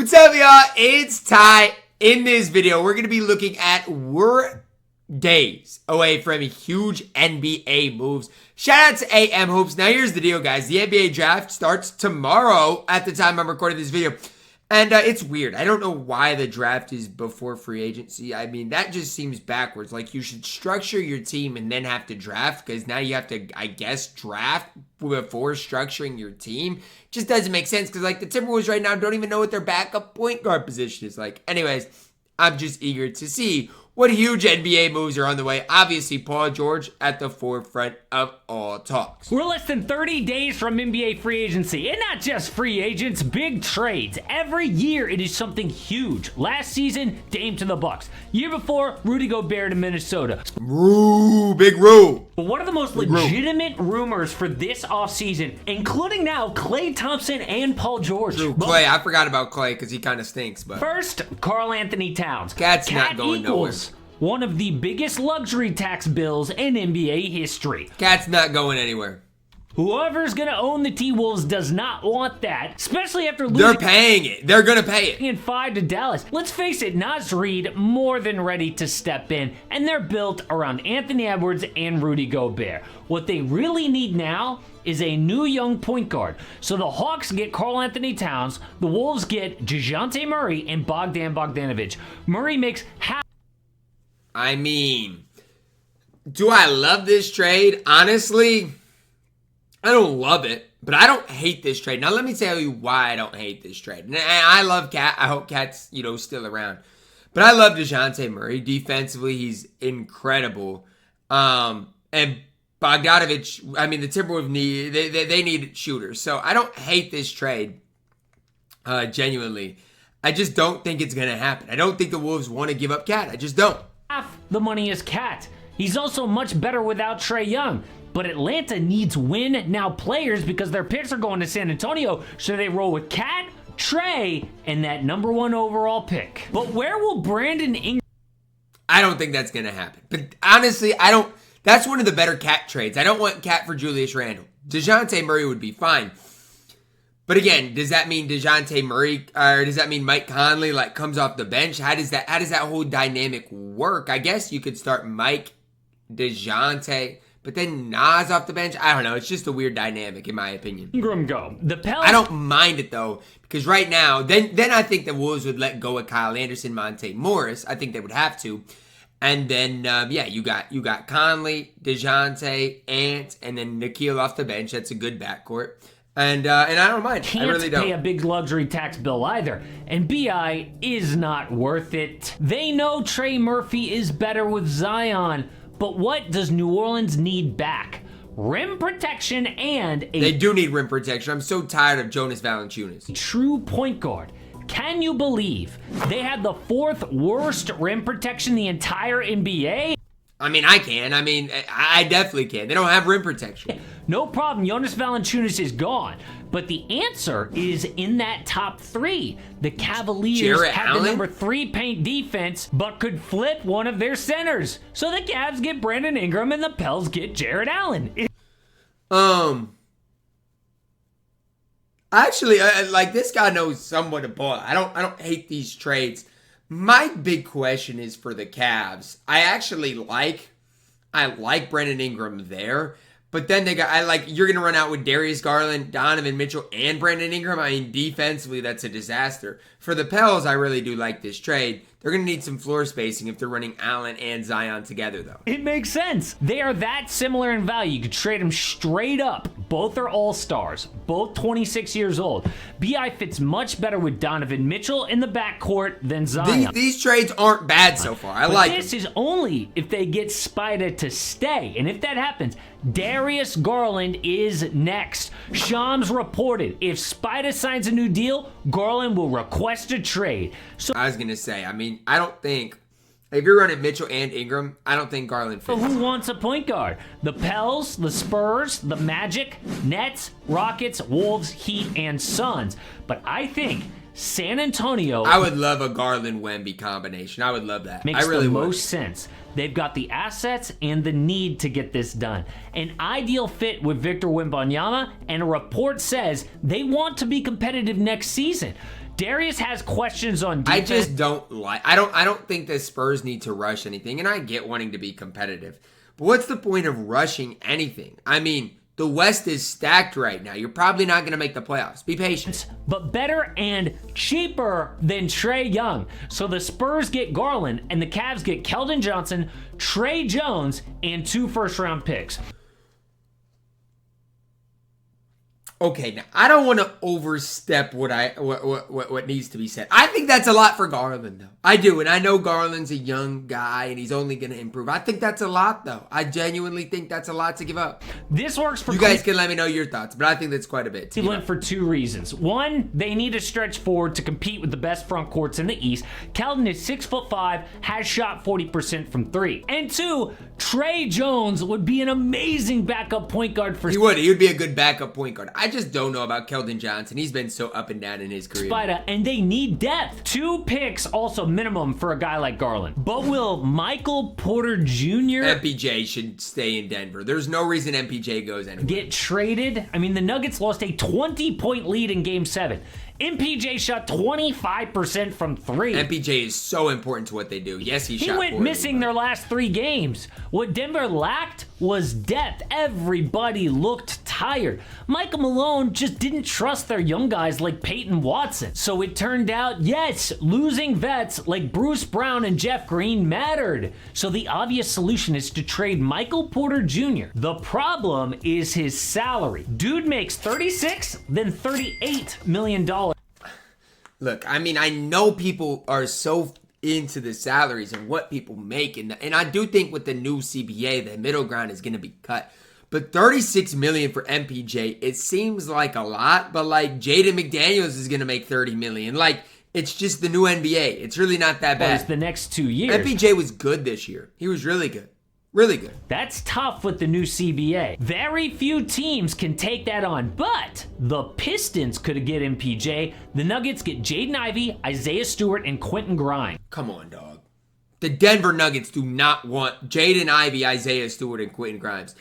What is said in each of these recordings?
What's up, y'all? It's Ty. In this video, we're going to be looking at days away from huge NBA moves. Shout out to AM Hoops. Now, here's the deal, guys. The NBA draft starts tomorrow at the time I'm recording this video. And it's weird. I don't know why the draft is before free agency. I mean, that just seems backwards. Like, you should structure your team and then have to draft, because now you have to, I guess, draft before structuring your team. Just doesn't make sense, because, like, the Timberwolves right now don't even know what their backup point guard position is like. Anyways, I'm just eager to see what huge NBA moves are on the way. Obviously, Paul George at the forefront of all talks. We're less than 30 days from NBA free agency, and not just free agents, big trades. Every year, it is something huge. Last season, Dame to the Bucks. Year before, Rudy Gobert to Minnesota. Big Roo. But one of the most legitimate rumors for this offseason, including now Klay Thompson and Paul George. Klay, I forgot about Klay because he kind of stinks. But first, Karl Anthony Towns. Cat's not going nowhere. One of the biggest luxury tax bills in NBA history. Cat's not going anywhere. Whoever's going to own the T-Wolves does not want that, especially after losing. They're paying it. They're going to pay it. In 5 to Dallas. Let's face it, Naz Reid more than ready to step in, and they're built around Anthony Edwards and Rudy Gobert. What they really need now is a new young point guard. So the Hawks get Karl Anthony Towns, the Wolves get DeJounte Murray and Bogdan Bogdanovic. Murray makes half. I mean, do I love this trade? Honestly, I don't love it, but I don't hate this trade. Now, let me tell you why I don't hate this trade. And I love Cat. I hope Cat's, still around. But I love DeJounte Murray. Defensively, he's incredible. And Bogdanovic, I mean, the Timberwolves need shooters. So I don't hate this trade, genuinely. I just don't think it's going to happen. I don't think the Wolves want to give up Cat. I just don't. Half the money is Cat. He's also much better without Trae Young. But Atlanta needs win now players because their picks are going to San Antonio. So they roll with Cat, Trae, and that #1 overall pick. But where will Brandon Ingram? I don't think that's going to happen. But honestly, I don't. That's one of the better Cat trades. I don't want Cat for Julius Randle. DeJounte Murray would be fine. But again, does that mean DeJounte Murray, or does that mean Mike Conley comes off the bench? How does that whole dynamic work? I guess you could start Mike, DeJounte, but then Nas off the bench. I don't know. It's just a weird dynamic, in my opinion. Ingram go. The Pelicans. I don't mind it though, because right now, then I think the Wolves would let go of Kyle Anderson, Monte Morris. I think they would have to. And then, you got Conley, DeJounte, Ant, and then Nikhil off the bench. That's a good backcourt. And I don't mind. I really don't. Can't pay a big luxury tax bill either. And BI is not worth it. They know Trey Murphy is better with Zion. But what does New Orleans need back? Rim protection and a... They do need rim protection. I'm so tired of Jonas Valanciunas. True point guard. Can you believe they had the 4th worst rim protection in the entire NBA? I mean, I can. I mean, I definitely can. They don't have rim protection. No problem. Jonas Valanciunas is gone. But the answer is in that top 3. The Cavaliers have the #3 paint defense, but could flip one of their centers. So the Cavs get Brandon Ingram and the Pels get Jarrett Allen. Actually, this guy knows somewhat of ball. I don't hate these trades. My big question is for the Cavs. I like Brandon Ingram there, but then you're going to run out with Darius Garland, Donovan Mitchell, and Brandon Ingram. I mean, defensively, that's a disaster. For the Pels, I really do like this trade. They're going to need some floor spacing if they're running Allen and Zion together, though. It makes sense. They are that similar in value. You could trade them straight up. Both are all-stars. Both 26 years old. BI fits much better with Donovan Mitchell in the backcourt than Zion. These trades aren't bad so far. I like them. This is only if they get Spida to stay. And if that happens, Darius Garland is next. Shams reported if Spida signs a new deal, Garland will request a trade. So I was going to say, I mean, I don't think, if you're running Mitchell and Ingram, I don't think Garland fits. Who wants a point guard? The Pels, the Spurs, the Magic, Nets, Rockets, Wolves, Heat, and Suns. But I think San Antonio... I would love a Garland-Wemby combination. I would love that. Makes the most sense. They've got the assets and the need to get this done. An ideal fit with Victor Wembanyama, and a report says they want to be competitive next season. Darius has questions on I defense. just don't like. I don't think the Spurs need to rush anything, and I get wanting to be competitive. But what's the point of rushing anything? I mean, the West is stacked right now. You're probably not going to make the playoffs. Be patient. But better and cheaper than Trae Young. So the Spurs get Garland, and the Cavs get Keldon Johnson, Trey Jones, and 2 first-round picks. Okay, now I don't want to overstep what needs to be said. I think that's a lot for Garland, though. I do, and I know Garland's a young guy, and he's only going to improve. I think that's a lot, though. I genuinely think that's a lot to give up. This works for you guys can let me know your thoughts, but I think that's quite a bit. Cleveland for 2 reasons. One, they need a stretch forward to compete with the best front courts in the East. Keldon is 6'5", has shot 40% from 3. And 2, Trey Jones would be an amazing backup point guard for. He would be a good backup point guard. I just don't know about Keldon Johnson. He's been so up and down in his career. And they need depth. 2 picks, also minimum for a guy like Garland. But will Michael Porter Jr. MPJ should stay in Denver. There's no reason MPJ goes anywhere. Get traded? I mean, the Nuggets lost a 20-point lead in Game 7. MPJ shot 25% from 3. MPJ is so important to what they do. Yes, he shot went missing their last 3 games. What Denver lacked was depth. Everybody looked tired. Michael Malone just didn't trust their young guys like Peyton Watson. So it turned out, yes, losing vets like Bruce Brown and Jeff Green mattered. So the obvious solution is to trade Michael Porter Jr. The problem is his salary. Dude makes $36, then $38 million. Look, I mean, I know people are so into the salaries and what people make, and I do think with the new CBA, the middle ground is going to be cut. But $36 million for MPJ, it seems like a lot, but like Jaden McDaniels is going to make $30 million. Like, it's just the new NBA. It's really not that bad. It's the next 2 years. MPJ was good this year. He was really good. Really good. That's tough with the new CBA. Very few teams can take that on, but the Pistons could get MPJ. The Nuggets get Jaden Ivey, Isaiah Stewart, and Quentin Grimes. Come on, dog. The Denver Nuggets do not want Jaden Ivey, Isaiah Stewart, and Quentin Grimes.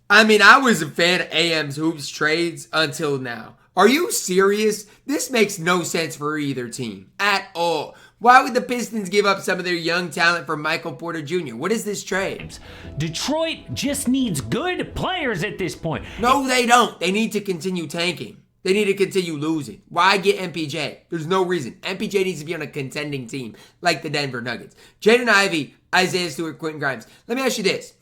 I mean, I was a fan of AM's Hoops trades until now. Are you serious? This makes no sense for either team at all. Why would the Pistons give up some of their young talent for Michael Porter Jr.? What is this trade? Detroit just needs good players at this point. No, they don't. They need to continue tanking. They need to continue losing. Why get MPJ? There's no reason. MPJ needs to be on a contending team like the Denver Nuggets. Jaden Ivey, Isaiah Stewart, Quentin Grimes. Let me ask you this.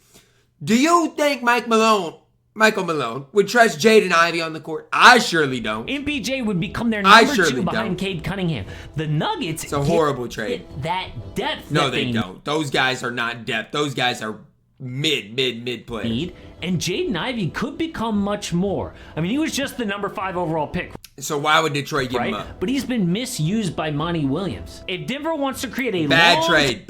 Do you think Michael Malone would trust Jaden Ivey on the court? I surely don't. MPJ would become their number 2 behind Cade Cunningham. The Nuggets. It's a horrible trade. That depth. No, they don't. Those guys are not depth. Those guys are mid players. And Jaden Ivey could become much more. I mean, he was just the number 5 overall pick. So why would Detroit give him up? But he's been misused by Monty Williams. If Denver wants to create a bad trade,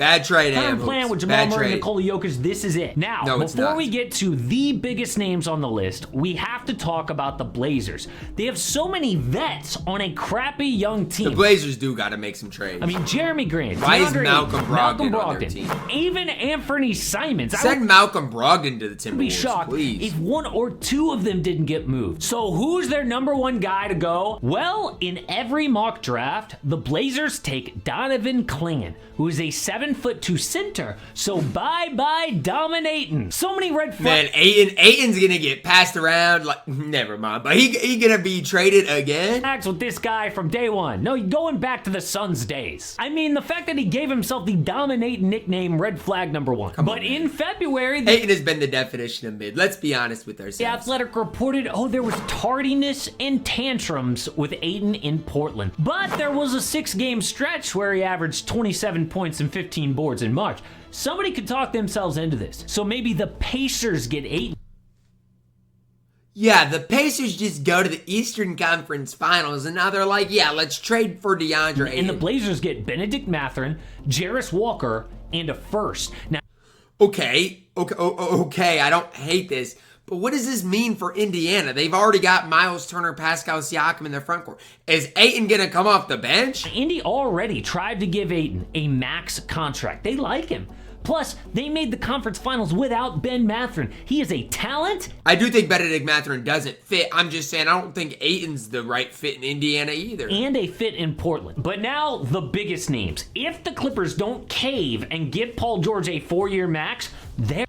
plan with Jamal Murray and Nikola Jokic, this is it. Now, before we get to the biggest names on the list, we have to talk about the Blazers. They have so many vets on a crappy young team. The Blazers do got to make some trades. I mean, Jeremy Grant. Why is Malcolm Brogdon on their team? Even Anthony Simons. Send Malcolm Brogdon to the Timberwolves, be shocked please. If 1 or 2 of them didn't get moved. So who's their number 1 guy to go? Well, in every mock draft, the Blazers take Donovan Clingan, who is a 7'2" center. So bye-bye dominating. So many red flags. Man, Ayton's gonna get passed around like never mind. But he gonna be traded again? With this guy from day one. No, going back to the Suns days. I mean, the fact that he gave himself the dominating nickname red flag number 1. Come on, but in February, Ayton has been the definition of mid. Let's be honest with ourselves. The Athletic reported, there was tardiness and tantrums with Ayton in Portland. But there was a 6-game stretch where he averaged 27 points and 15 boards in March. Somebody could talk themselves into this. So maybe the Pacers get Ayton. Yeah, the Pacers just go to the Eastern Conference Finals, and now they're like, yeah, let's trade for DeAndre Ayton. And the Blazers get Benedict Mathurin, Jarris Walker, and a first. Now, Okay, I don't hate this, but what does this mean for Indiana? They've already got Miles Turner, Pascal Siakam in their front court. Is Ayton going to come off the bench? Indy already tried to give Ayton a max contract. They like him. Plus, they made the conference finals without Ben Mathurin. He is a talent. I do think Benedict Mathurin doesn't fit. I'm just saying I don't think Ayton's the right fit in Indiana either. And a fit in Portland. But now, the biggest names. If the Clippers don't cave and give Paul George a 4-year max,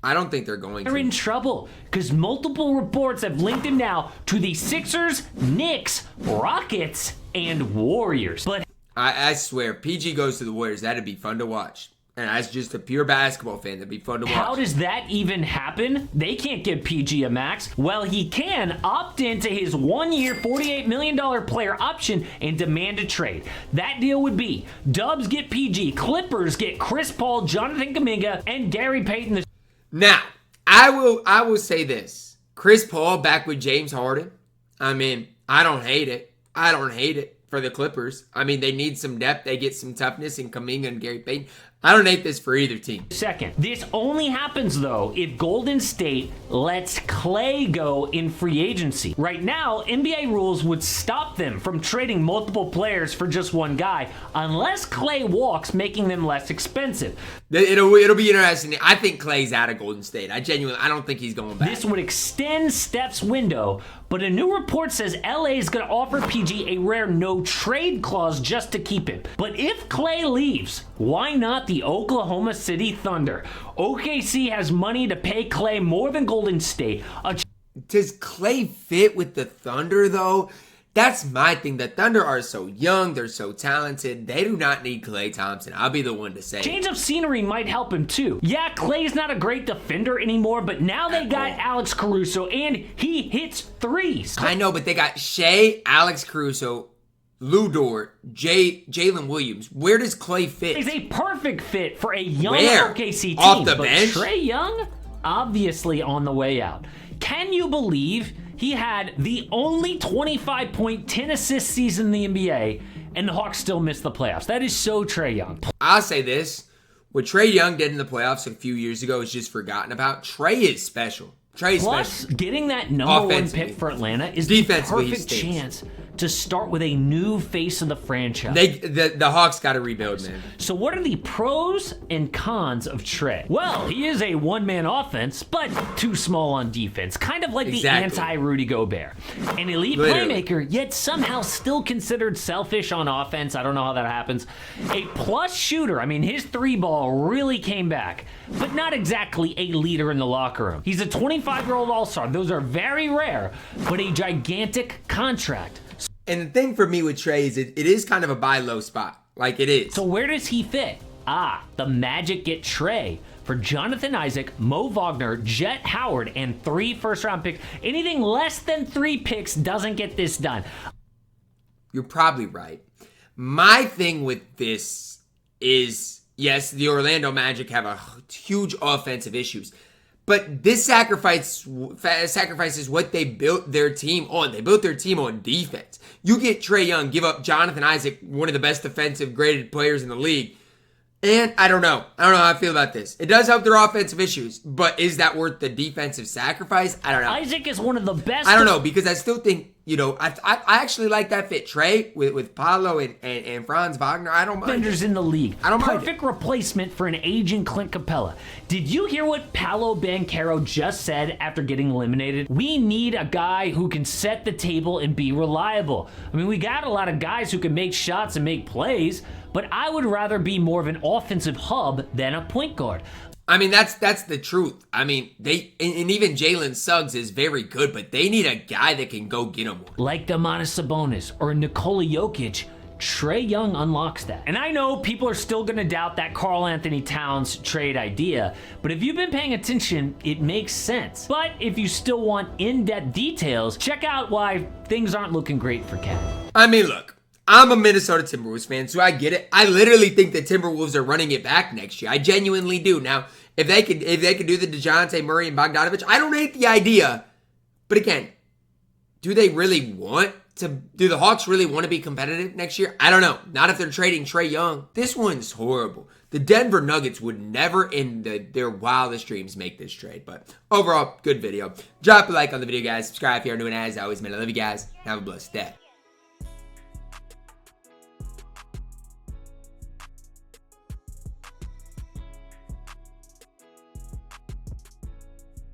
I don't think they're going to. They're in trouble because multiple reports have linked him now to the Sixers, Knicks, Rockets, and Warriors. But I swear, if PG goes to the Warriors, that'd be fun to watch. And as just a pure basketball fan, that'd be fun to watch. How does that even happen? They can't give PG a max. Well, he can opt into his 1-year, $48 million player option and demand a trade. That deal would be Dubs get PG, Clippers get Chris Paul, Jonathan Kuminga, and Gary Payton. Now, I will say this. Chris Paul back with James Harden. I mean, I don't hate it. I don't hate it for the Clippers. I mean, they need some depth. They get some toughness in Kuminga and Gary Payton. I don't hate this for either team. Second, this only happens, though, if Golden State lets Clay go in free agency. Right now, NBA rules would stop them from trading multiple players for just one guy, unless Clay walks, making them less expensive. It'll be interesting. I think Clay's out of Golden State. I don't think he's going back. This would extend Steph's window, but a new report says LA is going to offer PG a rare no-trade clause just to keep him. But if Clay leaves, why not the Oklahoma City Thunder? OKC has money to pay Clay more than Golden State. Does Clay fit with the Thunder, though? That's my thing. The Thunder are so young. They're so talented. They do not need Klay Thompson. I'll be the one to say. Change of scenery might help him, too. Yeah, Clay's not a great defender anymore, but now they got Alex Caruso, and he hits threes. I know, but they got Shea, Alex Caruso, Lou Dort, Jalen Williams. Where does Clay fit? He's a perfect fit for a young OKC team. Off the but bench? Trae Young, obviously on the way out. Can you believe he had the only 25-point, 10-assist season in the NBA, and the Hawks still missed the playoffs? That is so Trae Young. I'll say this. What Trae Young did in the playoffs a few years ago is just forgotten about. Trae is special. Plus, getting that number 1 pick for Atlanta is the perfect chance to start with a new face of the franchise. The Hawks got to rebuild, man. So what are the pros and cons of Trae? Well, he is a one-man offense, but too small on defense. Kind of like the anti-Rudy Gobert. An elite playmaker, yet somehow still considered selfish on offense. I don't know how that happens. A plus shooter. I mean, his 3-ball really came back, but not exactly a leader in the locker room. He's a 25-year-old all-star. Those are very rare, but a gigantic contract. And the thing for me with Trae is it is kind of a buy low spot. Like it is. So where does he fit? The Magic get Trae for Jonathan Isaac, Mo Wagner, Jet Howard, and 3 first-round picks. Anything less than 3 picks doesn't get this done. You're probably right. My thing with this is, yes, the Orlando Magic have a huge offensive issues. But this sacrifices what they built their team on. They built their team on defense. You get Trae Young, give up Jonathan Isaac, one of the best defensive graded players in the league. And I don't know. I don't know how I feel about this. It does help their offensive issues, but is that worth the defensive sacrifice? I don't know. Isaac is one of the best. I don't know, because I still think, I actually like that fit. Trae with Paolo and Franz Wagner. I don't mind. Defenders in the league. I don't mind. Perfect replacement for an aging Clint Capella. Did you hear what Paolo Banchero just said after getting eliminated? We need a guy who can set the table and be reliable. I mean, we got a lot of guys who can make shots and make plays, but I would rather be more of an offensive hub than a point guard. I mean, that's the truth. I mean, and even Jalen Suggs is very good, but they need a guy that can go get them. Like Domantas Sabonis or Nikola Jokic, Trae Young unlocks that. And I know people are still going to doubt that Karl Anthony Towns trade idea, but if you've been paying attention, it makes sense. But if you still want in-depth details, check out why things aren't looking great for Cat. I mean, look. I'm a Minnesota Timberwolves fan, so I get it. I literally think the Timberwolves are running it back next year. I genuinely do. Now, if they could do the DeJounte Murray and Bogdanovich, I don't hate the idea. But again, do the Hawks really want to be competitive next year? I don't know. Not if they're trading Trae Young. This one's horrible. The Denver Nuggets would never in their wildest dreams make this trade. But overall, good video. Drop a like on the video, guys. Subscribe if you're new, and as always, man, I love you guys. Have a blessed day.